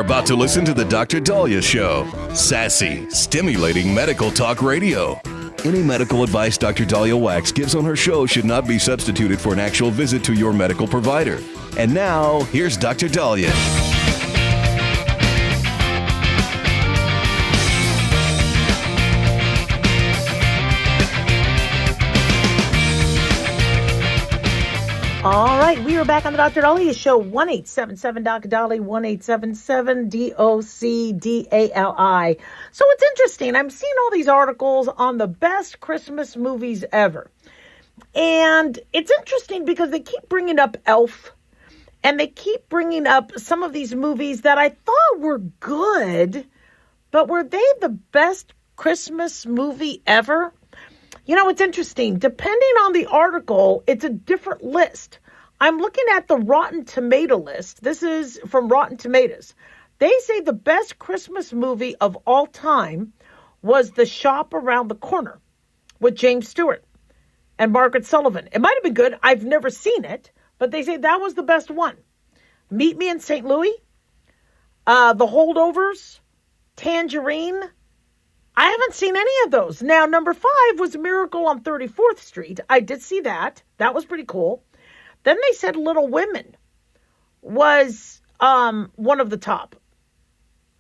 about to listen to the Dr. Dahlia Show. Sassy, stimulating medical talk radio. Any medical advice Dr. Dahlia Wax gives on her show should not be substituted for an actual visit to your medical provider. And now, here's Dr. Dahlia. All right, we are back on the Dr. Dahlia Show, 1-877-Dr. Dahlia, 1-877-DOC-DALI. So it's interesting. I'm seeing all these articles on the best Christmas movies ever. And it's interesting because they keep bringing up Elf, and they keep bringing up some of these movies that I thought were good, but were they the best Christmas movie ever? You know, it's interesting. Depending on the article, it's a different list. I'm looking at the Rotten Tomato list. This is from Rotten Tomatoes. They say the best Christmas movie of all time was The Shop Around the Corner with James Stewart and Margaret Sullivan. It might have been good. I've never seen it, but they say that was the best one. Meet Me in St. Louis, The Holdovers, Tangerine. I haven't seen any of those. Now, number 5 was Miracle on 34th Street. I did see that. That was pretty cool. Then they said Little Women was one of the top.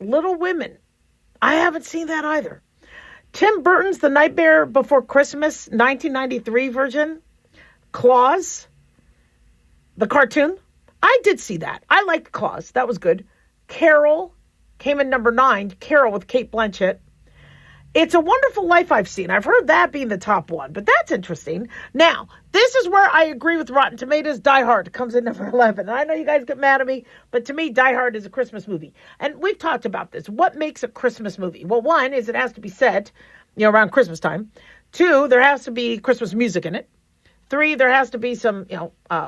Little Women. I haven't seen that either. Tim Burton's The Nightmare Before Christmas, 1993 version. Claus, the cartoon. I did see that. I liked Claus. That was good. Carol came in number 9. Carol with Kate Blanchett. It's a Wonderful Life I've seen. I've heard that being the top one, but that's interesting. Now, this is where I agree with Rotten Tomatoes. Die Hard comes in number 11. And I know you guys get mad at me, but to me, Die Hard is a Christmas movie. And we've talked about this. What makes a Christmas movie? Well, one is it has to be set, around Christmas time. 2, there has to be Christmas music in it. 3, there has to be some,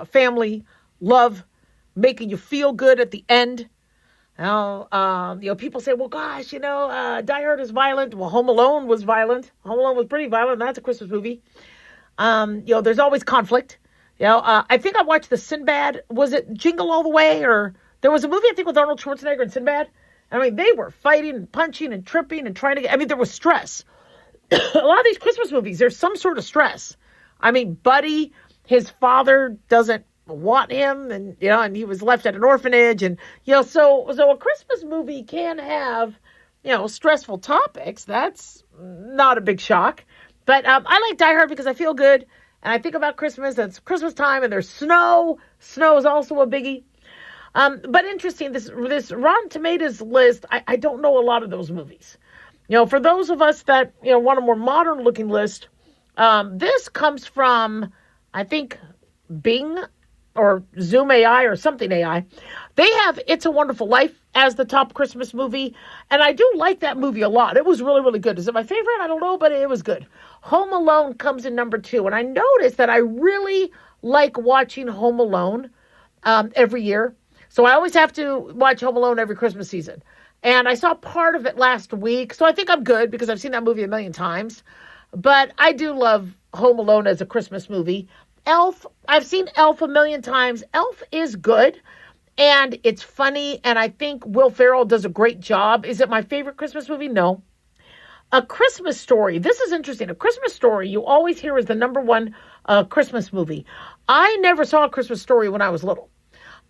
family, love, making you feel good at the end. Now, people say, well, gosh, Die Hard is violent. Well, Home Alone was violent. Home Alone was pretty violent. That's a Christmas movie. There's always conflict. I think I watched the Sinbad. Was it Jingle All the Way? Or there was a movie, I think, with Arnold Schwarzenegger and Sinbad. I mean, they were fighting and punching and tripping and trying to get, there was stress. A lot of these Christmas movies, there's some sort of stress. I mean, Buddy, his father doesn't want him, and and he was left at an orphanage, and so a Christmas movie can have stressful topics. That's not a big shock, but I like Die Hard because I feel good and I think about Christmas, and it's Christmas time, and there's snow is also a biggie. But interesting, this Rotten Tomatoes list, I don't know a lot of those movies. For those of us that want a more modern looking list, this comes from, I think, Bing or Zoom AI or something AI. They have It's a Wonderful Life as the top Christmas movie. And I do like that movie a lot. It was really, really good. Is it my favorite? I don't know, but it was good. Home Alone comes in number 2. And I noticed that I really like watching Home Alone every year. So I always have to watch Home Alone every Christmas season. And I saw part of it last week. So I think I'm good because I've seen that movie a million times. But I do love Home Alone as a Christmas movie. Elf, I've seen Elf a million times. Elf is good, and it's funny, and I think Will Ferrell does a great job. Is it my favorite Christmas movie? No. A Christmas Story. This is interesting. A Christmas Story, you always hear is the number one Christmas movie. I never saw A Christmas Story when I was little,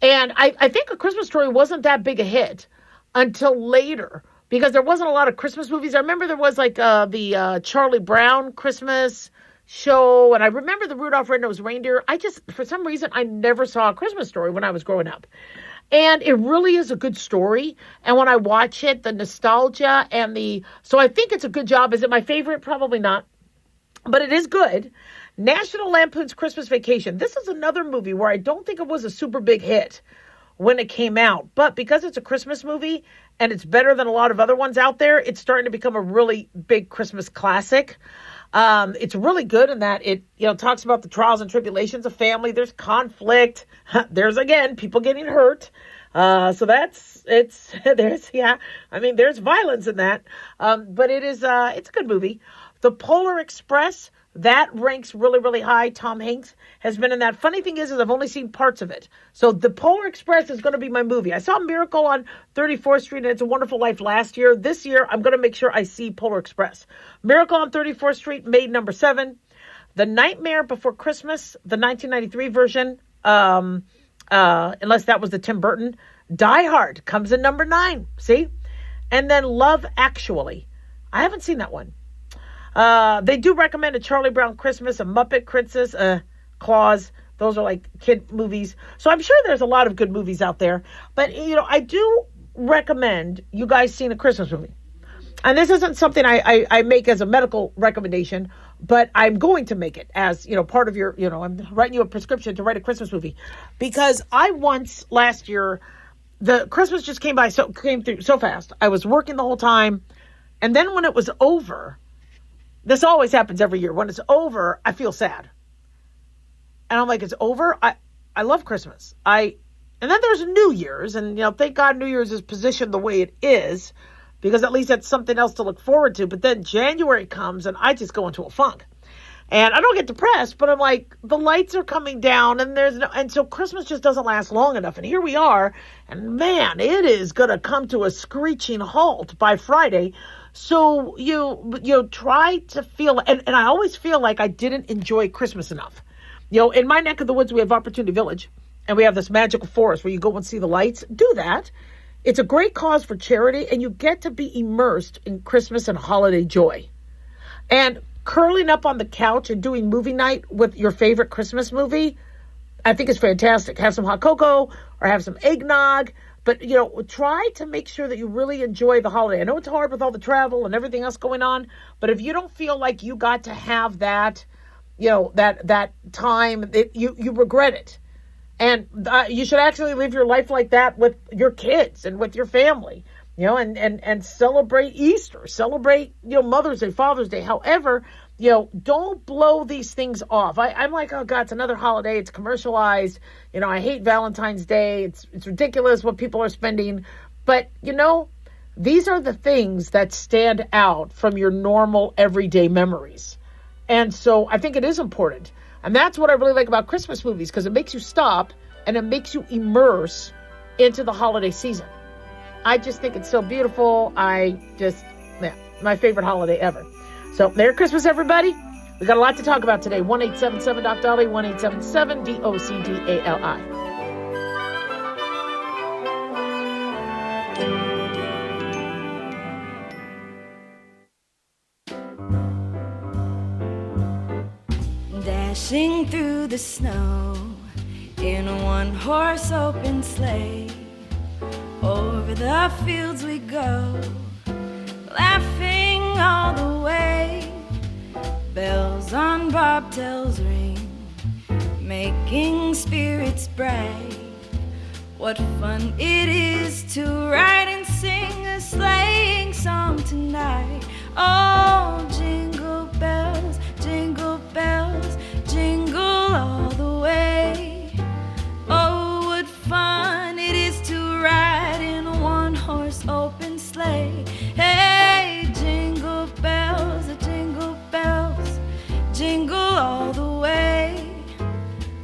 and I think A Christmas Story wasn't that big a hit until later, because there wasn't a lot of Christmas movies. I remember there was like the Charlie Brown Christmas show, and I remember the Rudolph Red-Nosed Reindeer. For some reason, I never saw A Christmas Story when I was growing up. And it really is a good story. And when I watch it, the nostalgia so I think it's a good job. Is it my favorite? Probably not. But it is good. National Lampoon's Christmas Vacation. This is another movie where I don't think it was a super big hit when it came out. But because it's a Christmas movie and it's better than a lot of other ones out there, it's starting to become a really big Christmas classic. It's really good in that it, talks about the trials and tribulations of family. There's conflict. There's, again, people getting hurt. So there's violence in that. But it's a good movie. The Polar Express, That ranks really, really high. Tom Hanks has been in that. Funny thing is I've only seen parts of it. So The Polar Express is going to be my movie. I saw Miracle on 34th Street and It's a Wonderful Life last year. This year, I'm going to make sure I see Polar Express. Miracle on 34th Street made number 7. The Nightmare Before Christmas, the 1993 version, unless that was the Tim Burton. Die Hard comes in number 9. See? And then Love Actually. I haven't seen that one. They do recommend A Charlie Brown Christmas, A Muppet Christmas, Claus. Those are like kid movies. So I'm sure there's a lot of good movies out there. But, I do recommend you guys seeing a Christmas movie. And this isn't something I make as a medical recommendation, but I'm going to make it as, part of your, I'm writing you a prescription to write a Christmas movie. Because I once, last year, the Christmas just came through so fast. I was working the whole time. And then when it was over, this always happens every year. When it's over, I feel sad. And I'm like, it's over? I love Christmas. And then there's New Year's. And, thank God New Year's is positioned the way it is. Because at least that's something else to look forward to. But then January comes and I just go into a funk. And I don't get depressed, but I'm like, the lights are coming down and so Christmas just doesn't last long enough. And here we are. And man, it is going to come to a screeching halt by Friday. So you try to feel, and I always feel like I didn't enjoy Christmas enough. In my neck of the woods, we have Opportunity Village, and we have this magical forest where you go and see the lights. Do that. It's a great cause for charity, and you get to be immersed in Christmas and holiday joy. And curling up on the couch and doing movie night with your favorite Christmas movie, I think is fantastic. Have some hot cocoa or have some eggnog. But, try to make sure that you really enjoy the holiday. I know it's hard with all the travel and everything else going on, but if you don't feel like you got to have that, that time, you regret it. And you should actually live your life like that with your kids and with your family, and celebrate Easter, celebrate, Mother's Day, Father's Day. However, don't blow these things off. I'm like, oh God, it's another holiday. It's commercialized. I hate Valentine's Day. It's ridiculous what people are spending. But, these are the things that stand out from your normal everyday memories. And so I think it is important. And that's what I really like about Christmas movies, because it makes you stop and it makes you immerse into the holiday season. I just think it's so beautiful. My favorite holiday ever. So Merry Christmas, everybody. We got a lot to talk about today. 1-877-DOC-DOLLY, 1-877-DOC-DALI. Dashing through the snow in a one-horse open sleigh, over the fields we go, laughing all the way. Bells on bobtails ring, making spirits bright. What fun it is to ride and sing a sleighing song tonight. Oh, jingle bells, jingle all the way. Oh, what fun it is to ride in a one-horse open sleigh. Hey, jingle bells, jingle all the way.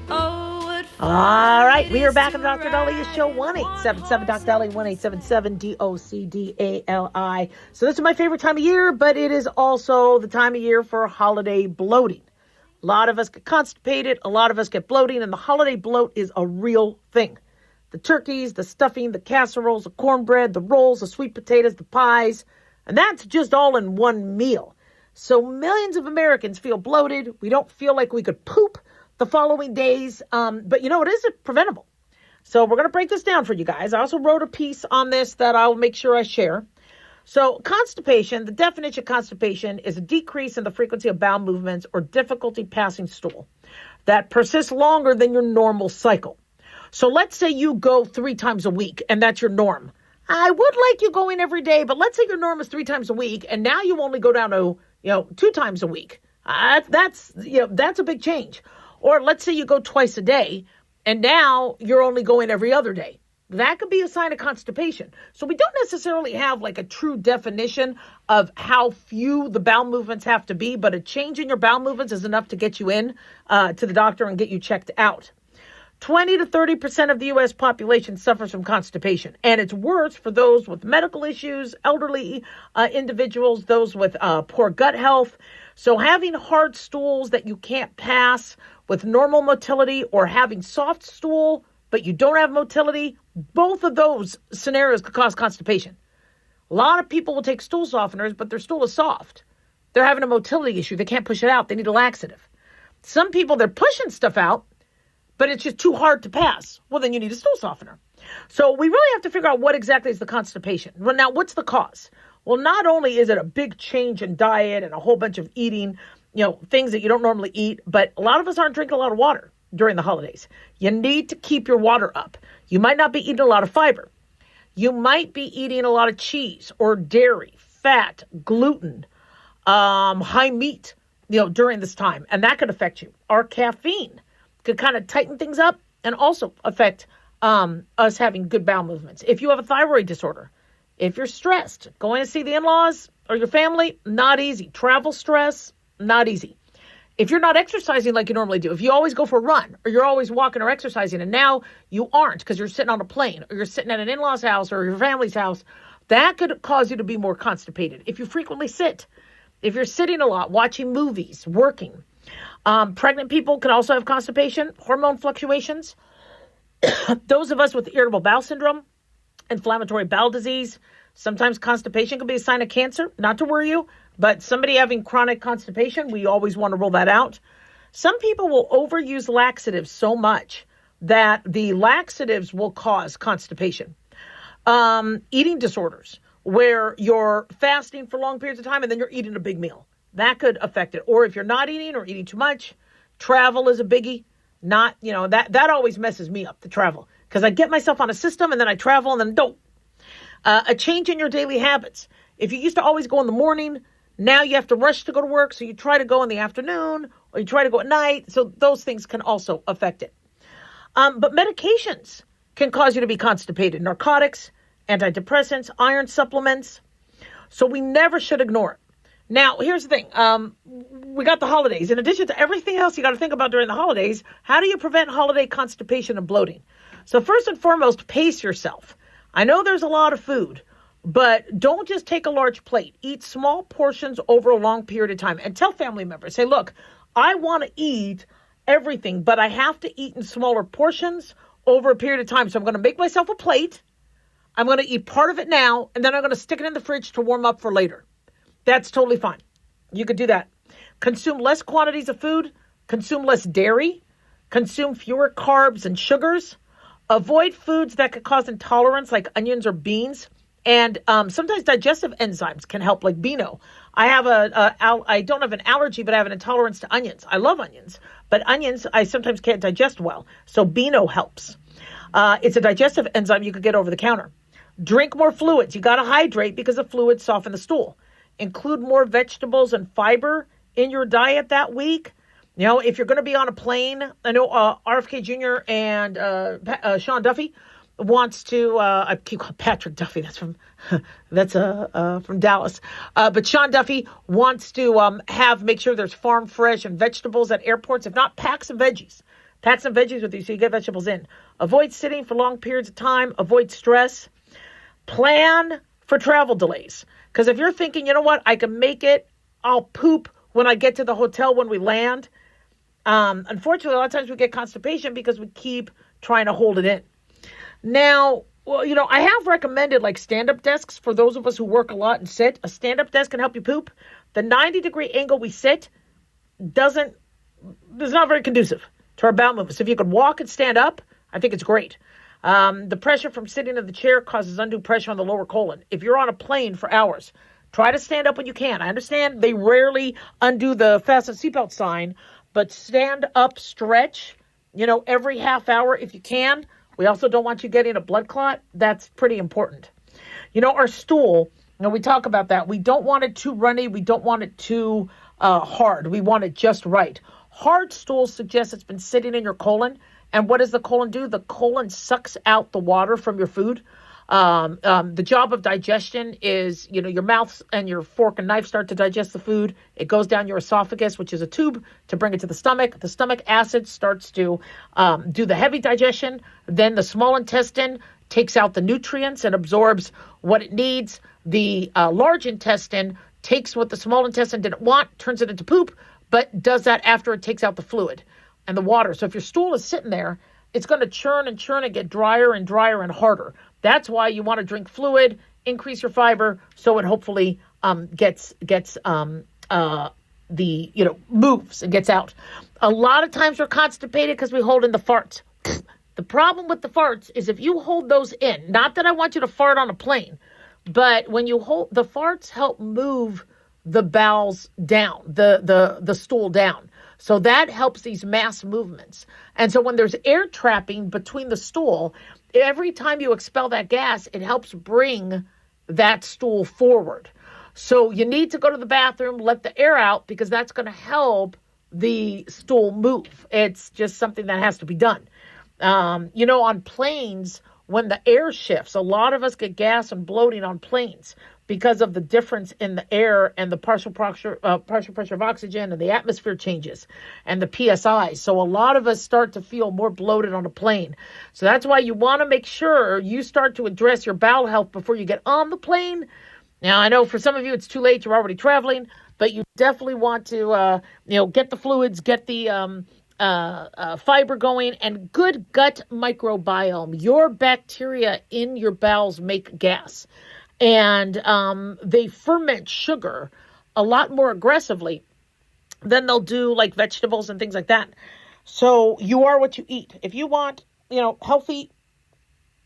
Oh, what fun. All right, we are back on Dr. Dahlia Show, 1-877-DOC-DOLLY, 1-877-DOC-DALI. So this is my favorite time of year, but it is also the time of year for holiday bloating. A lot of us get constipated, a lot of us get bloating, and the holiday bloat is a real thing. The turkeys, the stuffing, the casseroles, the cornbread, the rolls, the sweet potatoes, the pies, and that's just all in one meal. So millions of Americans feel bloated. We don't feel like we could poop the following days, but it is preventable. So we're going to break this down for you guys. I also wrote a piece on this that I'll make sure I share. So constipation, the definition of constipation is a decrease in the frequency of bowel movements or difficulty passing stool that persists longer than your normal cycle. So let's say you go 3 times a week and that's your norm. I would like you going every day, but let's say your norm is 3 times a week and now you only go down to, 2 times a week. That's a big change. Or let's say you go twice a day and now you're only going every other day. that could be a sign of constipation. So we don't necessarily have like a true definition of how few the bowel movements have to be, but a change in your bowel movements is enough to get you in to the doctor and get you checked out. 20 to 30% of the U.S. population suffers from constipation, and it's worse for those with medical issues, elderly individuals, those with poor gut health. So having hard stools that you can't pass with normal motility, or having soft stool but you don't have motility, both of those scenarios could cause constipation. A lot of people will take stool softeners, but their stool is soft. They're having a motility issue. They can't push it out. They need a laxative. Some people, they're pushing stuff out, but it's just too hard to pass. Well, then you need a stool softener. So we really have to figure out what exactly is the constipation. Well, now, what's the cause? Well, not only is it a big change in diet and a whole bunch of eating, things that you don't normally eat, but a lot of us aren't drinking a lot of water during the holidays. You need to keep your water up. You might not be eating a lot of fiber. You might be eating a lot of cheese or dairy, fat, gluten, high meat, during this time. And that could affect you. Our caffeine could kind of tighten things up and also affect us having good bowel movements. If you have a thyroid disorder, if you're stressed, going to see the in-laws or your family, not easy. Travel stress, not easy. If you're not exercising like you normally do, if you always go for a run or you're always walking or exercising and now you aren't because you're sitting on a plane or you're sitting at an in-law's house or your family's house, that could cause you to be more constipated. If you frequently sit, if you're sitting a lot, watching movies, working, pregnant people can also have constipation, hormone fluctuations. Those of us with irritable bowel syndrome, inflammatory bowel disease, sometimes constipation can be a sign of cancer. Not to worry you, but somebody having chronic constipation, we always want to rule that out. Some people will overuse laxatives so much that the laxatives will cause constipation. Eating disorders, where you're fasting for long periods of time and then you're eating a big meal. That could affect it. Or if you're not eating or eating too much, travel is a biggie. That always messes me up, the travel. Because I get myself on a system and then I travel and then don't. A change in your daily habits. If you used to always go in the morning, now you have to rush to go to work. So you try to go in the afternoon or you try to go at night. So those things can also affect it. But medications can cause you to be constipated. Narcotics, antidepressants, iron supplements. So we never should ignore it. Now, here's the thing. We got the holidays. In addition to everything else you got to think about during the holidays, how do you prevent holiday constipation and bloating? So first and foremost, pace yourself. I know there's a lot of food, but don't just take a large plate. Eat small portions over a long period of time. And tell family members, say, look, I want to eat everything, but I have to eat in smaller portions over a period of time. So I'm going to make myself a plate. I'm going to eat part of it now, and then I'm going to stick it in the fridge to warm up for later. That's totally fine. You could do that. Consume less quantities of food. Consume less dairy. Consume fewer carbs and sugars. Avoid foods that could cause intolerance like onions or beans. And sometimes digestive enzymes can help, like Beano. I don't have an allergy, but I have an intolerance to onions. I love onions, but onions I sometimes can't digest well. So Beano helps. It's a digestive enzyme you could get over the counter. Drink more fluids. You got to hydrate because the fluids soften the stool. Include more vegetables and fiber in your diet that week. If you're going to be on a plane, I know RFK Jr. and Sean Duffy wants to. I keep calling Patrick Duffy. That's from Dallas. But Sean Duffy wants to make sure there's farm fresh and vegetables at airports. If not, pack some veggies. Pack some veggies with you so you get vegetables in. Avoid sitting for long periods of time. Avoid stress. Plan for travel delays. Because if you're thinking, you know what, I can make it, I'll poop when I get to the hotel when we land. Unfortunately, a lot of times we get constipation because we keep trying to hold it in. Now, I have recommended like stand-up desks for those of us who work a lot and sit. A stand-up desk can help you poop. The 90-degree angle we sit is not very conducive to our bowel movements. If you could walk and stand up, I think it's great. The pressure from sitting in the chair causes undue pressure on the lower colon. If you're on a plane for hours, try to stand up when you can. I understand they rarely undo the fasten seatbelt sign, but stand up, stretch, every half hour if you can. We also don't want you getting a blood clot. That's pretty important. Our stool, we talk about that. We don't want it too runny. We don't want it too hard. We want it just right. Hard stool suggests it's been sitting in your colon And what does the colon do? The colon sucks out the water from your food. The job of digestion is, your mouth and your fork and knife start to digest the food. It goes down your esophagus, which is a tube, to bring it to the stomach. The stomach acid starts to do the heavy digestion. Then the small intestine takes out the nutrients and absorbs what it needs. The large intestine takes what the small intestine didn't want, turns it into poop, but does that after it takes out the fluid and the water. So if your stool is sitting there, it's going to churn and churn and get drier and drier and harder. That's why you want to drink fluid, increase your fiber, so it hopefully moves and gets out. A lot of times we're constipated because we hold in the farts. The problem with the farts is if you hold those in, not that I want you to fart on a plane, but when you hold, the farts help move the bowels down, the stool down. So that helps these mass movements. And so when there's air trapping between the stool, every time you expel that gas, it helps bring that stool forward. So you need to go to the bathroom, let the air out, because that's going to help the stool move. It's just something that has to be done. On planes, when the air shifts, a lot of us get gas and bloating on planes because of the difference in the air and the partial pressure of oxygen, and the atmosphere changes and the PSI. So a lot of us start to feel more bloated on a plane. So that's why you want to make sure you start to address your bowel health before you get on the plane. Now, I know for some of you it's too late, you're already traveling, but you definitely want to, get the fluids, get the fiber going, and good gut microbiome. Your bacteria in your bowels make gas, and they ferment sugar a lot more aggressively than they'll do like vegetables and things like that. So you are what you eat. If you want, healthy,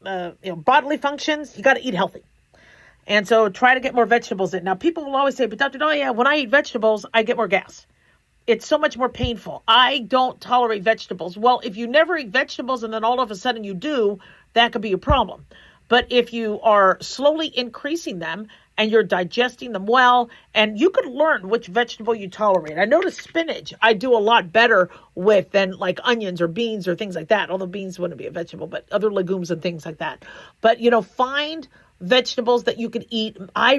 bodily functions, you got to eat healthy. And so try to get more vegetables in. Now, people will always say, but Dr. Dahlia, when I eat vegetables, I get more gas. It's so much more painful. I don't tolerate vegetables. Well, if you never eat vegetables and then all of a sudden you do, that could be a problem. But if you are slowly increasing them and you're digesting them well, and you could learn which vegetable you tolerate. I notice spinach I do a lot better with than like onions or beans or things like that. Although beans wouldn't be a vegetable, but other legumes and things like that. But, find vegetables that you can eat. I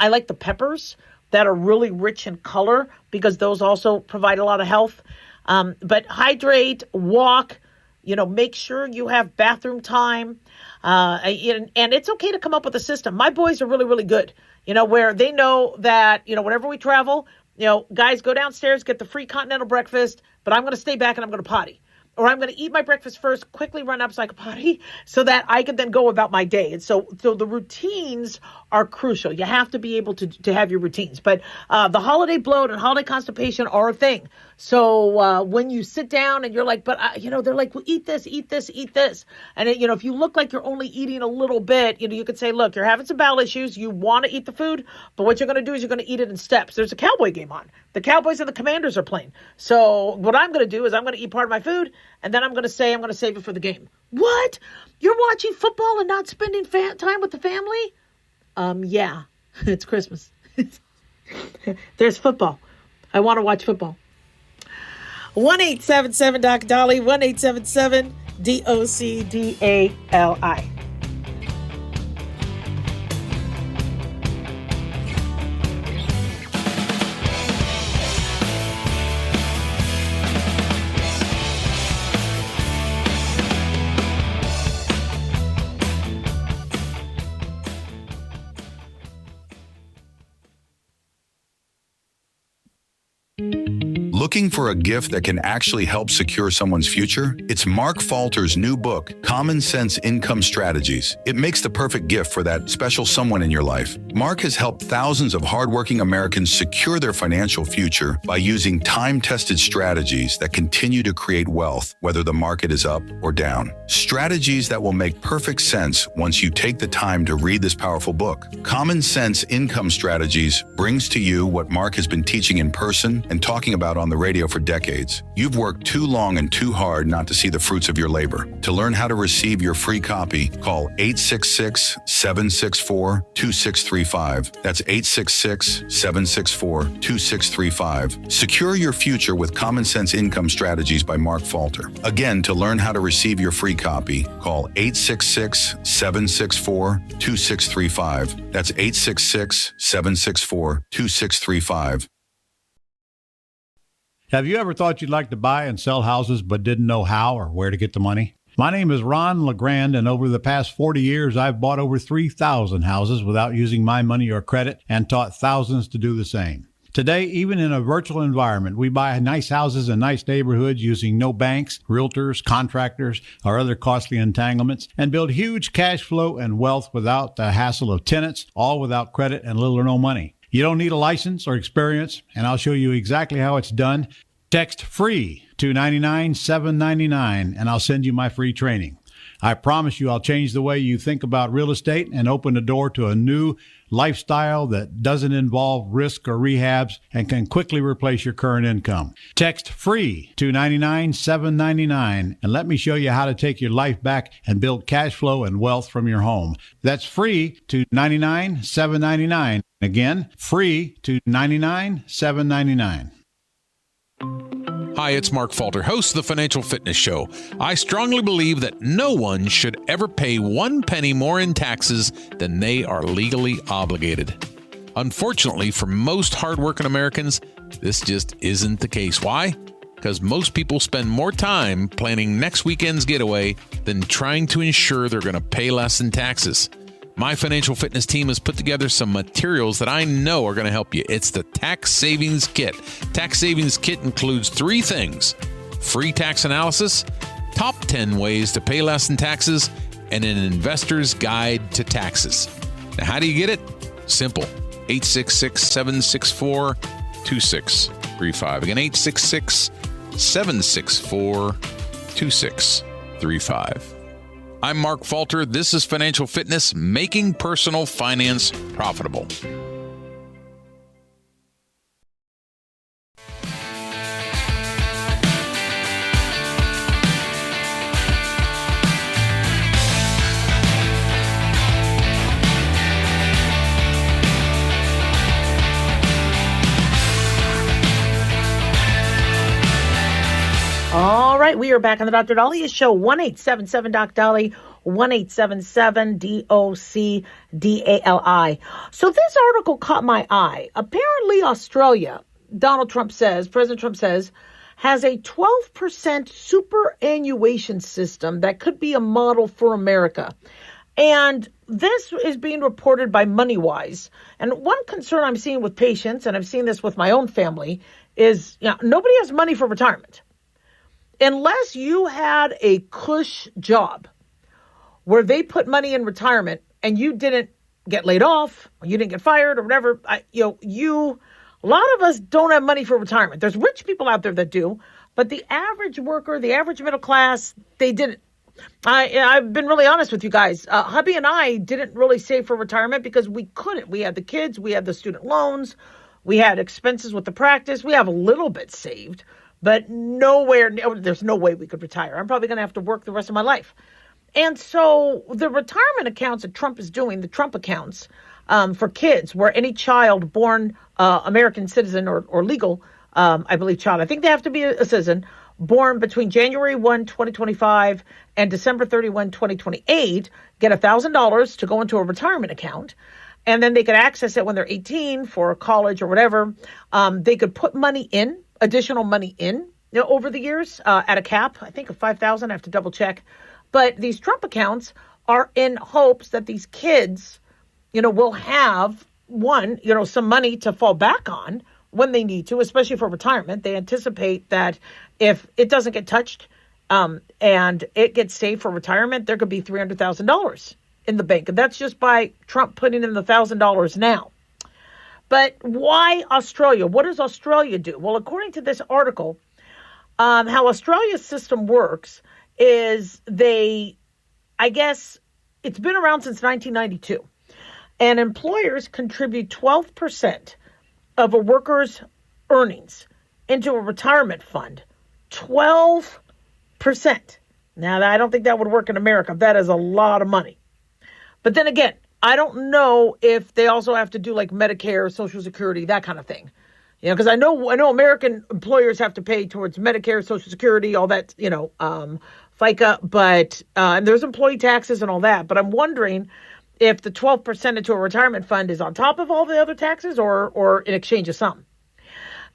like the peppers that are really rich in color because those also provide a lot of health. But hydrate, walk, make sure you have bathroom time. And it's okay to come up with a system. My boys are really, really good, where they know that, whenever we travel, guys, go downstairs, get the free continental breakfast, but I'm going to stay back and I'm going to potty. Or I'm going to eat my breakfast first, quickly run up so I can potty, so that I can then go about my day. And so the routines are crucial. You have to be able to have your routines. But the holiday bloat and holiday constipation are a thing. So when you sit down and you're like, but they're like, well, eat this, eat this, eat this. And if you look like you're only eating a little bit, you could say, look, you're having some bowel issues. You want to eat the food, but what you're going to do is you're going to eat it in steps. There's a Cowboy game on. The Cowboys and the Commanders are playing. So what I'm going to do is I'm going to eat part of my food, and then I'm going to say I'm going to save it for the game. What? You're watching football and not spending time with the family? Yeah, it's Christmas. There's football. I want to watch football. 1-877 Doc Dolly, 1-877 DOCDALI. Looking for a gift that can actually help secure someone's future? It's Mark Falter's new book, Common Sense Income Strategies. It makes the perfect gift for that special someone in your life. Mark has helped thousands of hardworking Americans secure their financial future by using time-tested strategies that continue to create wealth, whether the market is up or down. Strategies that will make perfect sense once you take the time to read this powerful book. Common Sense Income Strategies brings to you what Mark has been teaching in person and talking about on the the radio for decades. You've worked too long and too hard not to see the fruits of your labor. To learn how to receive your free copy, call 866-764-2635. That's 866-764-2635. Secure your future with Common Sense Income Strategies by Mark Falter. Again, to learn how to receive your free copy, call 866-764-2635. That's 866-764-2635. Have you ever thought you'd like to buy and sell houses but didn't know how or where to get the money? My name is Ron LeGrand, and over the past 40 years, I've bought over 3,000 houses without using my money or credit and taught thousands to do the same. Today, even in a virtual environment, we buy nice houses in nice neighborhoods using no banks, realtors, contractors, or other costly entanglements, and build huge cash flow and wealth without the hassle of tenants, all without credit and little or no money. You don't need a license or experience, and I'll show you exactly how it's done. Text FREE to 99799, and I'll send you my free training. I promise you I'll change the way you think about real estate and open the door to a new lifestyle that doesn't involve risk or rehabs and can quickly replace your current income. Text FREE to 99799 and let me show you how to take your life back and build cash flow and wealth from your home. That's FREE to 99799. Again, FREE to 99799. Hi, it's Mark Falter, host of the Financial Fitness Show. I strongly believe that no one should ever pay 1 penny more in taxes than they are legally obligated. Unfortunately, for most hardworking Americans, this just isn't the case. Why? Because most people spend more time planning next weekend's getaway than trying to ensure they're going to pay less in taxes. My financial fitness team has put together some materials that I know are going to help you. It's the Tax Savings Kit. Tax Savings Kit includes 3 things: free tax analysis, top 10 ways to pay less in taxes, and an investor's guide to taxes. Now, how do you get it? Simple. 866-764-2635. Again, 866-764-2635. I'm Mark Falter. This is Financial Fitness, making personal finance profitable. All right, we are back on the Dr. Dahlia Show, 1-877-DOC-DALI, 1-877-DOC-DALI. So this article caught my eye. Apparently Australia, President Trump says, has a 12% superannuation system that could be a model for America. And this is being reported by MoneyWise. And one concern I'm seeing with patients, and I've seen this with my own family, is nobody has money for retirement. Unless you had a cush job where they put money in retirement and you didn't get laid off, or you didn't get fired or whatever, a lot of us don't have money for retirement. There's rich people out there that do, but the average worker, the average middle class, they didn't. I've been really honest with you guys. Hubby and I didn't really save for retirement because we couldn't. We had the kids, we had the student loans, we had expenses with the practice. We have a little bit saved, but there's no way we could retire. I'm probably going to have to work the rest of my life. And so the retirement accounts that Trump is doing, the Trump accounts for kids, where any child born American citizen or legal, I believe child, I think they have to be a citizen, born between January 1, 2025 and December 31, 2028, get $1,000 to go into a retirement account. And then they could access it when they're 18 for college or whatever. They could put additional money in over the years at a cap, I think of $5,000. I have to double check. But these Trump accounts are in hopes that these kids, will have some money to fall back on when they need to, especially for retirement. They anticipate that if it doesn't get touched and it gets saved for retirement, there could be $300,000 in the bank. And that's just by Trump putting in the $1,000 now. But why Australia? What does Australia do? Well, according to this article, how Australia's system works is I guess it's been around since 1992. And employers contribute 12% of a worker's earnings into a retirement fund. 12%. Now, I don't think that would work in America. That is a lot of money. But then again, I don't know if they also have to do like Medicare, Social Security, that kind of thing. You know, because I know American employers have to pay towards Medicare, Social Security, all that, FICA, but and there's employee taxes and all that. But I'm wondering if the 12% into a retirement fund is on top of all the other taxes or in exchange of some.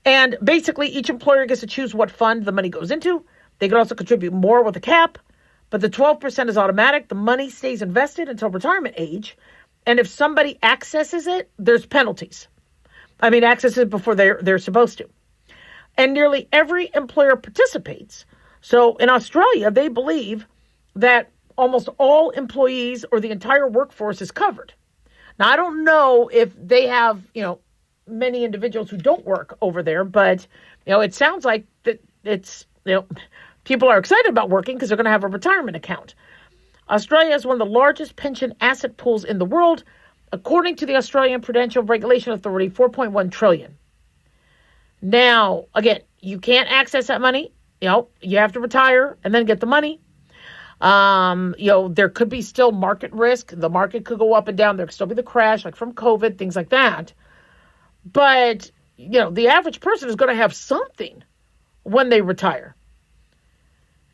And basically, each employer gets to choose what fund the money goes into. They can also contribute more with a cap, but the 12% is automatic. The money stays invested until retirement age. And if somebody accesses it, there's penalties. Access it before they're supposed to. And nearly every employer participates. So in Australia, they believe that almost all employees or the entire workforce is covered. Now, I don't know if they have, many individuals who don't work over there, but, it sounds like that it's, people are excited about working because they're going to have a retirement account. Australia is one of the largest pension asset pools in the world. According to the Australian Prudential Regulation Authority, 4.1 trillion. Now, again, you can't access that money. You have to retire and then get the money. There could be still market risk. The market could go up and down. There could still be the crash, like from COVID, things like that. But, the average person is going to have something when they retire.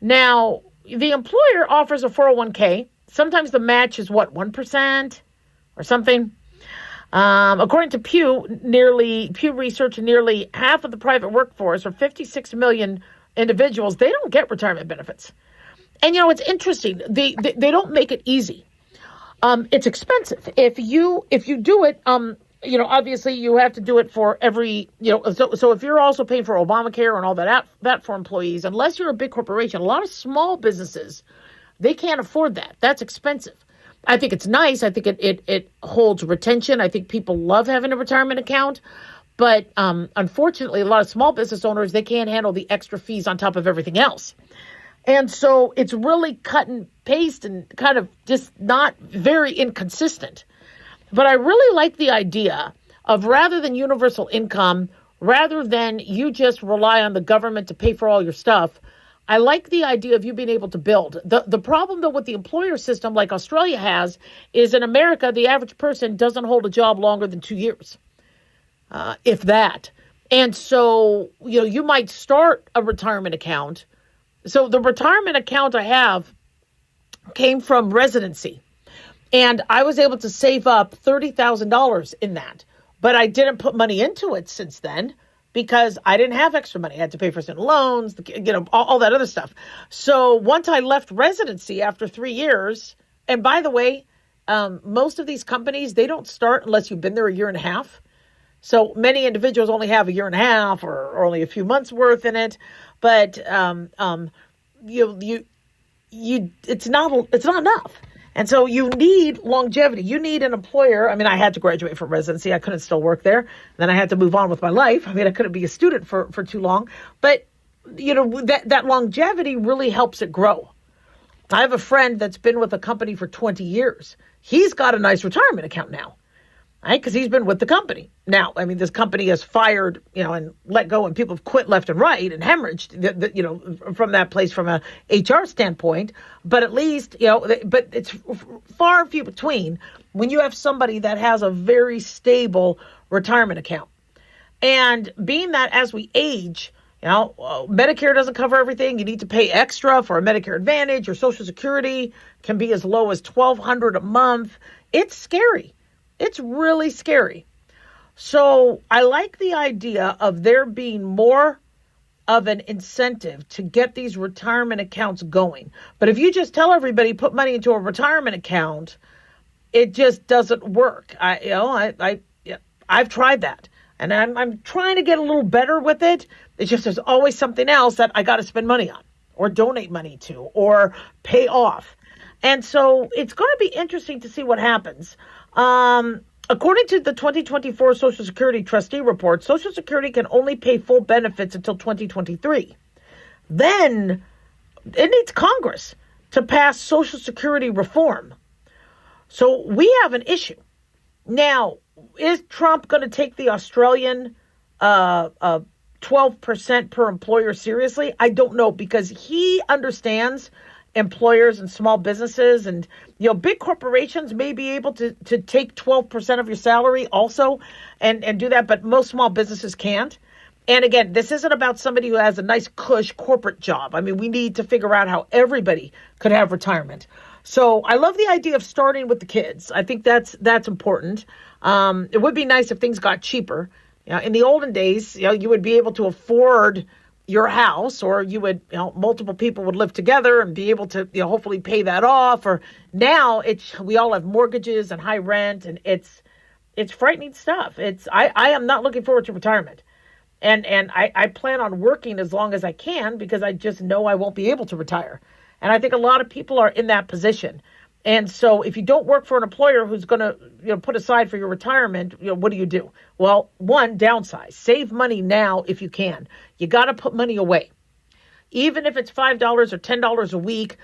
Now, the employer offers a 401k. Sometimes the match is 1% or something. According to Pew Research, nearly half of the private workforce, or 56 million individuals, they don't get retirement benefits. And, it's interesting. They don't make it easy. It's expensive. If you do it, obviously you have to do it for every, so if you're also paying for Obamacare and all that for employees, unless you're a big corporation, a lot of small businesses, they can't afford that. That's expensive. I think it's nice. I think it holds retention. I think people love having a retirement account. But unfortunately, a lot of small business owners, they can't handle the extra fees on top of everything else. And so it's really cut and paste and kind of just not very inconsistent. But I really like the idea of, rather than universal income, rather than you just rely on the government to pay for all your stuff, I like the idea of you being able to build. The problem, though, with the employer system like Australia has is in America, the average person doesn't hold a job longer than 2 years, if that. And so, you might start a retirement account. So the retirement account I have came from residency. And I was able to save up $30,000 in that. But I didn't put money into it since then, because I didn't have extra money. I had to pay for student loans, all that other stuff. So once I left residency after 3 years, and by the way, most of these companies, they don't start unless you've been there a year and a half. So many individuals only have a year and a half or only a few months worth in it. But it's not enough. And so you need longevity. You need an employer. I had to graduate from residency. I couldn't still work there. Then I had to move on with my life. I couldn't be a student for too long. But, that longevity really helps it grow. I have a friend that's been with a company for 20 years. He's got a nice retirement account now, right? Because he's been with the company. Now, this company has fired, and let go, and people have quit left and right and hemorrhaged, from that place from a HR standpoint. But at least, but it's far and few between when you have somebody that has a very stable retirement account. And being that as we age, Medicare doesn't cover everything. You need to pay extra for a Medicare Advantage. Your Social Security can be as low as $1,200 a month. It's scary. It's really scary. So I like the idea of there being more of an incentive to get these retirement accounts going. But if you just tell everybody, put money into a retirement account, it just doesn't work. I've tried that. And I'm trying to get a little better with it. It's just there's always something else that I got to spend money on or donate money to or pay off. And so it's going to be interesting to see what happens. According to the 2024 Social Security Trustee Report, Social Security can only pay full benefits until 2023. Then it needs Congress to pass Social Security reform. So we have an issue. Now, is Trump going to take the Australian 12% per employer seriously? I don't know, because he understands employers and small businesses, and big corporations may be able to take 12% of your salary also and do that, but most small businesses can't. And again, this isn't about somebody who has a nice cush corporate job. I mean, we need to figure out how everybody could have retirement. So I love the idea of starting with the kids. I think that's important. It would be nice if things got cheaper. In the olden days, you would be able to afford your house, or you would, multiple people would live together and be able to, hopefully pay that off. Or now we all have mortgages and high rent, and it's frightening stuff. I am not looking forward to retirement. And I plan on working as long as I can, because I just know I won't be able to retire. And I think a lot of people are in that position. And so if you don't work for an employer who's going to put aside for your retirement, what do? Well, one, downsize. Save money now if you can. You got to put money away. Even if it's $5 or $10 a week,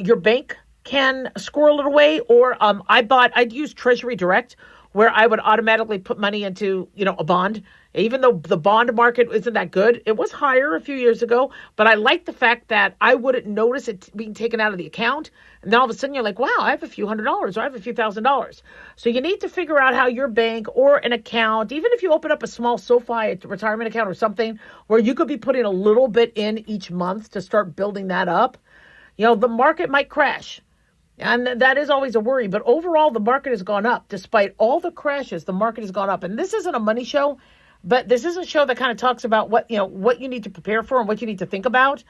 your bank can squirrel it away. Or I'd use Treasury Direct, where I would automatically put money into, a bond. Even though the bond market isn't that good, it was higher a few years ago, but I like the fact that I wouldn't notice it being taken out of the account. And then all of a sudden you're like, wow, I have a few $100s, or I have a few $1,000s. So you need to figure out how your bank or an account, even if you open up a small SoFi retirement account or something, where you could be putting a little bit in each month to start building that up. The market might crash. And that is always a worry. But overall, the market has gone up. Despite all the crashes, the market has gone up. And this isn't a money show, but this is a show that kind of talks about what you need to prepare for and what you need to think about.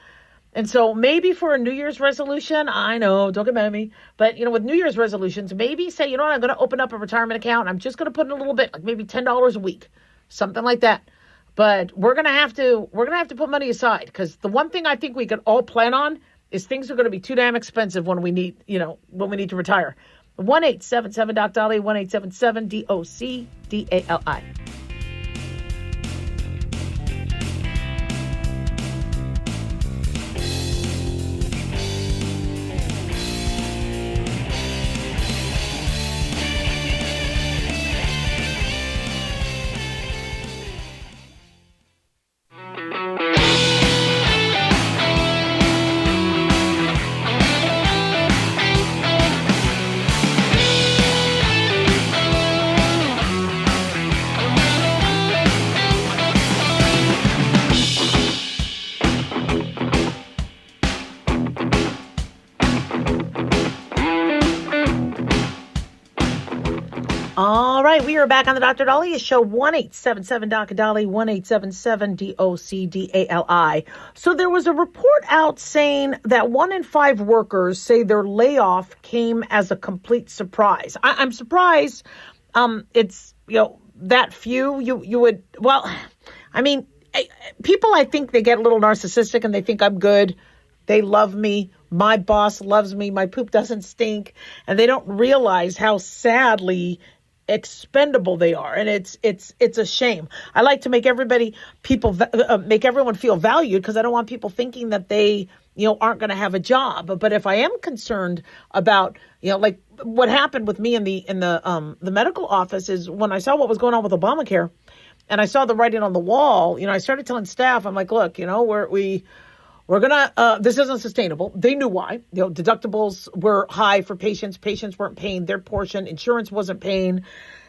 And so maybe for a New Year's resolution, I know, don't get mad at me, but with New Year's resolutions, maybe say, what, I'm going to open up a retirement account. I'm just going to put in a little bit, like maybe $10 a week, something like that. But we're going to have to put money aside, because the one thing I think we could all plan on is things are going to be too damn expensive when we need to retire. 1-877-DOC-DOLLY, 1-877-DOC-DALI. All right, we are back on the Dr. Daliah Show, 1-877-DOC-DOLLY, 1-877-DOC-DALI. So there was a report out saying that 1 in 5 workers say their layoff came as a complete surprise. I'm surprised it's, that few. You would, well, I mean, people, I think they get a little narcissistic and they think I'm good. They love me. My boss loves me. My poop doesn't stink. And they don't realize how sadly expendable they are. And it's a shame. I like to make everyone feel valued, because I don't want people thinking that they, aren't going to have a job. But if I am concerned about, like what happened with me in the medical office, is when I saw what was going on with Obamacare and I saw the writing on the wall, I started telling staff, I'm like, look, we're going to, this isn't sustainable. They knew why. Deductibles were high for patients. Patients weren't paying their portion. Insurance wasn't paying.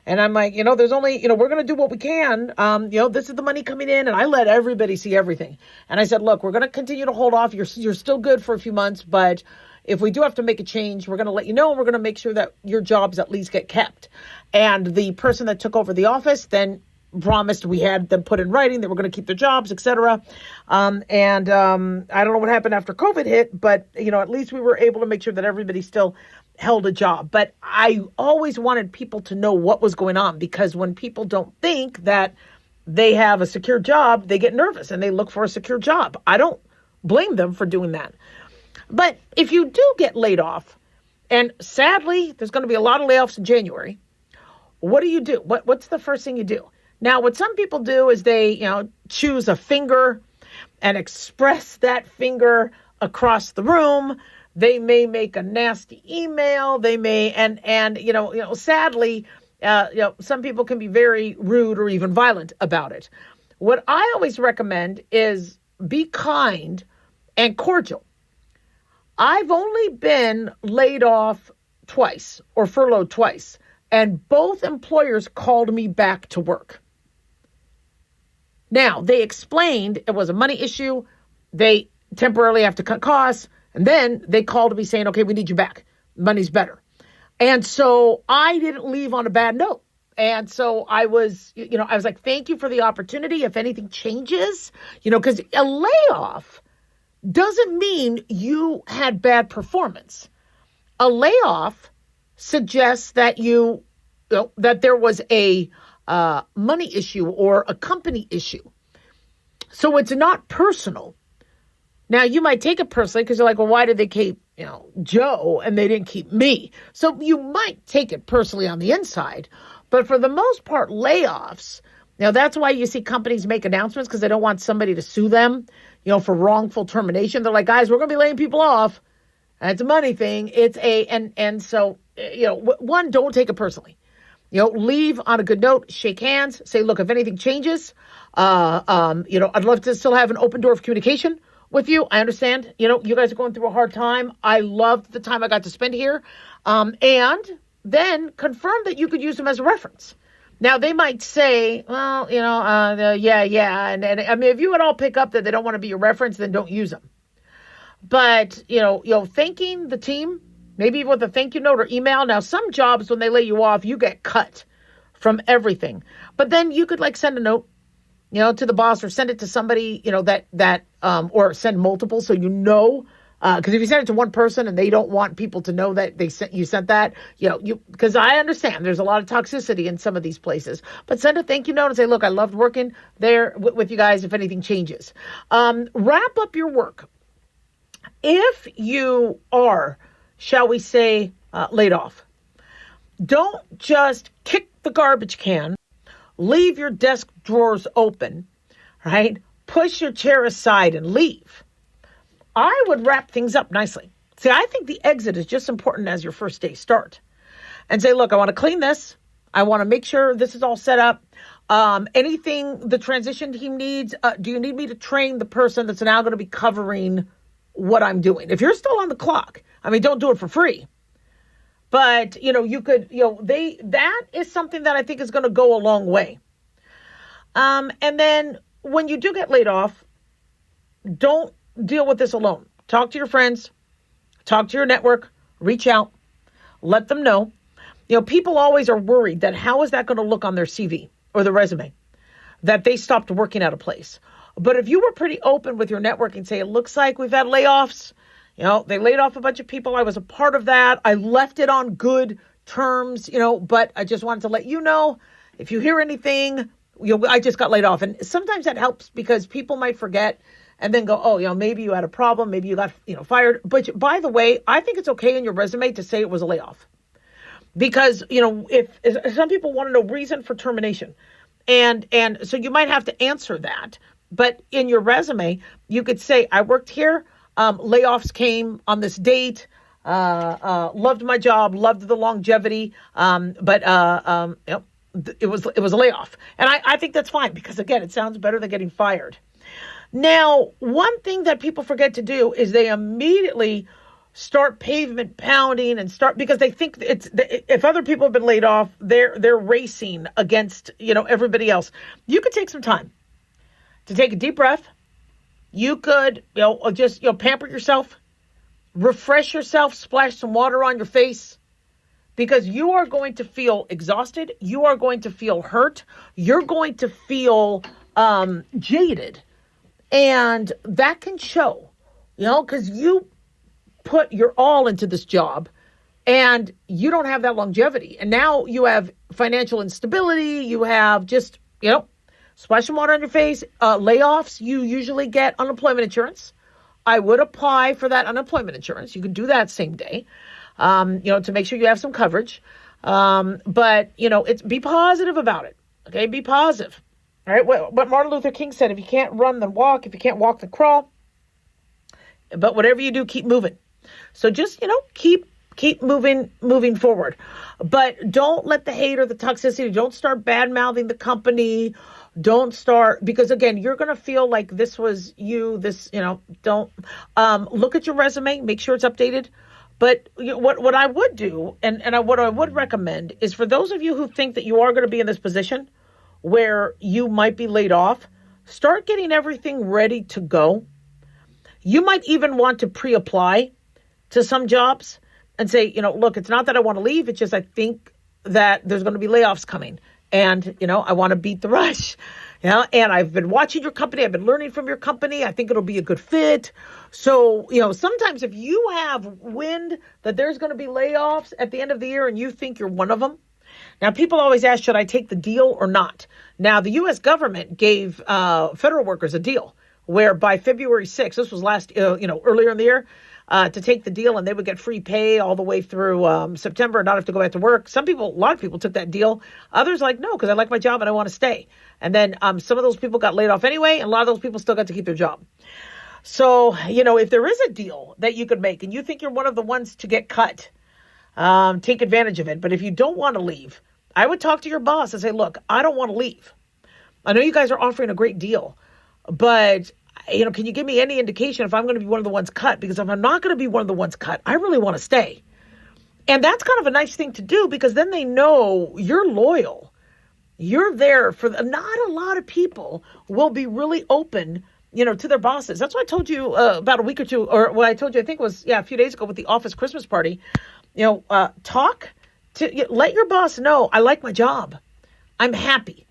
And I'm like, there's only, we're going to do what we can. This is the money coming in. And I let everybody see everything. And I said, look, we're going to continue to hold off. You're still good for a few months. But if we do have to make a change, we're going to let you know. And we're going to make sure that your jobs at least get kept. And the person that took over the office then promised, we had them put in writing, they were going to keep their jobs, etc. I don't know what happened after COVID hit, but at least we were able to make sure that everybody still held a job. But I always wanted people to know what was going on, because when people don't think that they have a secure job, they get nervous and they look for a secure job. I don't blame them for doing that. But if you do get laid off, and sadly, there's going to be a lot of layoffs in January, what do? What's the first thing you do? Now, what some people do is they, choose a finger and express that finger across the room. They may make a nasty email. They may, and sadly, some people can be very rude or even violent about it. What I always recommend is be kind and cordial. I've only been laid off twice or furloughed twice, and both employers called me back to work. Now, they explained it was a money issue. They temporarily have to cut costs. And then they called me saying, okay, we need you back. Money's better. And so I didn't leave on a bad note. And so I was like, thank you for the opportunity. If anything changes, because a layoff doesn't mean you had bad performance. A layoff suggests that that there was a money issue or a company issue. So it's not personal. Now, you might take it personally because you're like, well, why did they keep, Joe and they didn't keep me? So you might take it personally on the inside. But for the most part, layoffs, that's why you see companies make announcements because they don't want somebody to sue them, for wrongful termination. They're like, guys, we're going to be laying people off. And it's a money thing. So one, don't take it personally. Leave on a good note, shake hands, say, look, if anything changes, I'd love to still have an open door of communication with you. I understand, you guys are going through a hard time. I loved the time I got to spend here. And then confirm that you could use them as a reference. Now, they might say, well, yeah. And I mean, if you would all pick up that they don't want to be your reference, then don't use them. But, thanking the team, maybe with a thank you note or email. Now, some jobs, when they lay you off, you get cut from everything. But then you could send a note, to the boss or send it to somebody, or send multiple. So, because if you send it to one person and they don't want people to know that you sent that, because I understand there's a lot of toxicity in some of these places, but send a thank you note and say, look, I loved working there with you guys. If anything changes, wrap up your work. If you are, shall we say, laid off, don't just kick the garbage can, leave your desk drawers open, right? Push your chair aside and leave. I would wrap things up nicely. See, I think the exit is just important as your first day start. And say, look, I want to clean this. I want to make sure this is all set up. Anything the transition team needs, do you need me to train the person that's now going to be covering what I'm doing? If you're still on the clock, don't do it for free. But, you could, that is something that I think is going to go a long way. And then when you do get laid off, don't deal with this alone. Talk to your friends, talk to your network, reach out, let them know. People always are worried that how is that going to look on their CV or the resume, that they stopped working at a place. But if you were pretty open with your network and say, it looks like we've had layoffs, they laid off a bunch of people. I was a part of that. I left it on good terms, but I just wanted to let you know, if you hear anything, I just got laid off. And sometimes that helps because people might forget and then go, oh, maybe you had a problem. Maybe you got, fired. But by the way, I think it's okay in your resume to say it was a layoff. Because, if some people want to know reason for termination. And so you might have to answer that. But in your resume, you could say, I worked here. Layoffs came on this date. Loved my job. Loved the longevity. But it was a layoff. And I think that's fine because, again, it sounds better than getting fired. Now, one thing that people forget to do is they immediately start pavement pounding and because they think if other people have been laid off, they're racing against, everybody else. You could take some time to take a deep breath. You could, just, pamper yourself, refresh yourself, splash some water on your face because you are going to feel exhausted. You are going to feel hurt. You're going to feel jaded. And that can show, because you put your all into this job and you don't have that longevity. And now you have financial instability. You have just, splash some water on your face. Layoffs, you usually get unemployment insurance. I would apply for that unemployment insurance. You can do that same day, to make sure you have some coverage. But, be positive about it. Okay, be positive. All right, what Martin Luther King said, if you can't run, then walk. If you can't walk, then crawl. But whatever you do, keep moving. So just, keep keep moving forward. But don't let the hate or the toxicity, don't start bad-mouthing the company. Don't start, because again, you're going to feel like this was you, don't look at your resume, make sure it's updated. But what I would do, and what I would recommend is for those of you who think that you are going to be in this position where you might be laid off, start getting everything ready to go. You might even want to pre-apply to some jobs and say, look, it's not that I want to leave. It's just I think that there's going to be layoffs coming. And, I want to beat the rush. And I've been watching your company. I've been learning from your company. I think it'll be a good fit. So, sometimes if you have wind that there's going to be layoffs at the end of the year and you think you're one of them. Now, people always ask, should I take the deal or not? Now, the U.S. government gave federal workers a deal where by February 6th, this was earlier in the year, to take the deal, and they would get free pay all the way through September and not have to go back to work. A lot of people took that deal. Others like, no, because I like my job and I want to stay. And then some of those people got laid off anyway, and a lot of those people still got to keep their job. So, if there is a deal that you could make and you think you're one of the ones to get cut, take advantage of it. But if you don't want to leave, I would talk to your boss and say, look, I don't want to leave. I know you guys are offering a great deal, but can you give me any indication if I'm going to be one of the ones cut? Because if I'm not going to be one of the ones cut, I really want to stay. And that's kind of a nice thing to do because then they know you're loyal. You're there for not a lot of people will be really open, to their bosses. That's what I told you about a week or two, or what I told you, I think it was, a few days ago with the office Christmas party. Let your boss know, I like my job. I'm happy.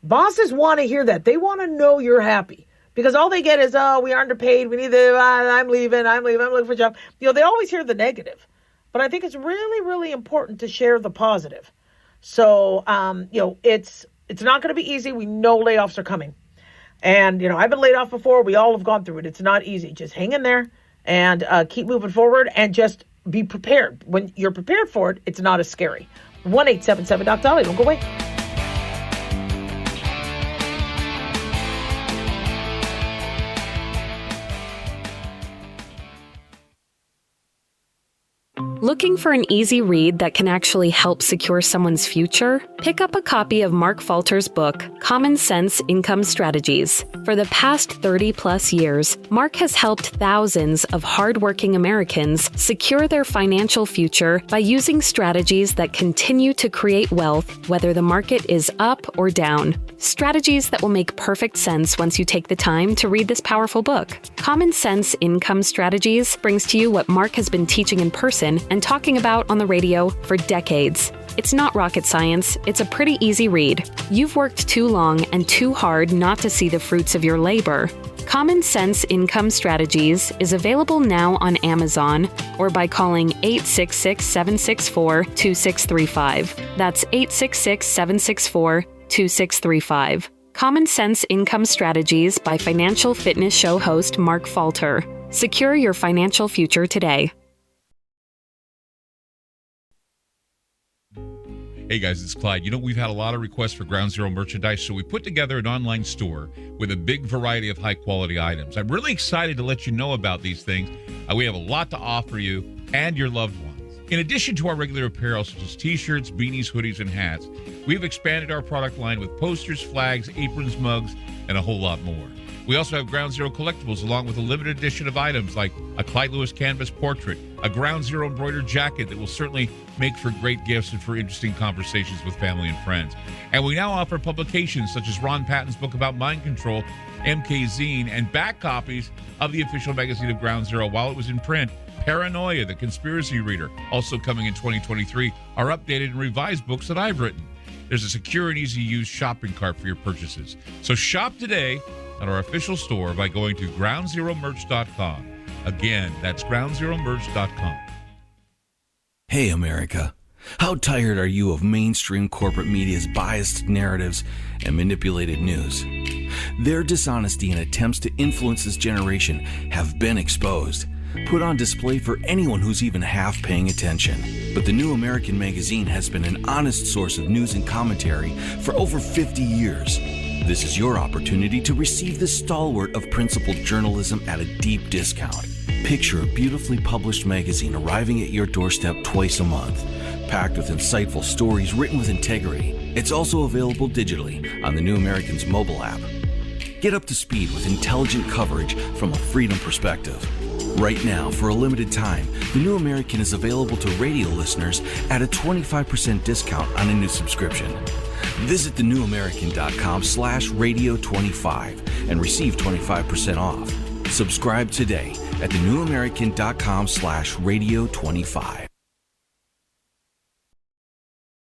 Bosses want to hear that. They want to know you're happy. Because all they get is, we are underpaid. We need I'm leaving. I'm looking for a job. They always hear the negative. But I think it's really, really important to share the positive. So, it's not going to be easy. We know layoffs are coming. And, I've been laid off before. We all have gone through it. It's not easy. Just hang in there and keep moving forward and just be prepared. When you're prepared for it, it's not as scary. 1-877-DOC-DOLLY. Don't go away. Looking for an easy read that can actually help secure someone's future? Pick up a copy of Mark Falter's book, Common Sense Income Strategies. For the past 30-plus years, Mark has helped thousands of hardworking Americans secure their financial future by using strategies that continue to create wealth, whether the market is up or down. Strategies that will make perfect sense once you take the time to read this powerful book. Common Sense Income Strategies brings to you what Mark has been teaching in person and talking about on the radio for decades. It's not rocket science, it's a pretty easy read. You've worked too long and too hard not to see the fruits of your labor. Common Sense Income Strategies is available now on Amazon or by calling 866-764-2635. That's 866-764-2635. Common Sense Income Strategies by Financial Fitness Show host Mark Falter. Secure your financial future today. Hey guys, it's Clyde. We've had a lot of requests for Ground Zero merchandise, so we put together an online store with a big variety of high-quality items. I'm really excited to let you know about these things. We have a lot to offer you and your loved ones. In addition to our regular apparel, such as t-shirts, beanies, hoodies, and hats, we've expanded our product line with posters, flags, aprons, mugs, and a whole lot more. We also have Ground Zero collectibles along with a limited edition of items like a Clyde Lewis canvas portrait, a Ground Zero embroidered jacket that will certainly make for great gifts and for interesting conversations with family and friends. And we now offer publications such as Ron Patton's book about mind control, MK Zine, and back copies of the official magazine of Ground Zero while it was in print. Paranoia, the Conspiracy Reader, also coming in 2023, are updated and revised books that I've written. There's a secure and easy-to-use shopping cart for your purchases. So shop today at our official store by going to groundzeromerch.com. Again, that's groundzeromerch.com. Hey, America. How tired are you of mainstream corporate media's biased narratives and manipulated news? Their dishonesty and attempts to influence this generation have been exposed, put on display for anyone who's even half paying attention. But the New American Magazine has been an honest source of news and commentary for over 50 years. This is your opportunity to receive the stalwart of principled journalism at a deep discount. Picture a beautifully published magazine arriving at your doorstep twice a month, packed with insightful stories written with integrity. It's also available digitally on the New American's mobile app. Get up to speed with intelligent coverage from a freedom perspective. Right now, for a limited time, the New American is available to radio listeners at a 25% discount on a new subscription. Visit thenewamerican.com/radio25 and receive 25% off. Subscribe today at thenewamerican.com/radio25.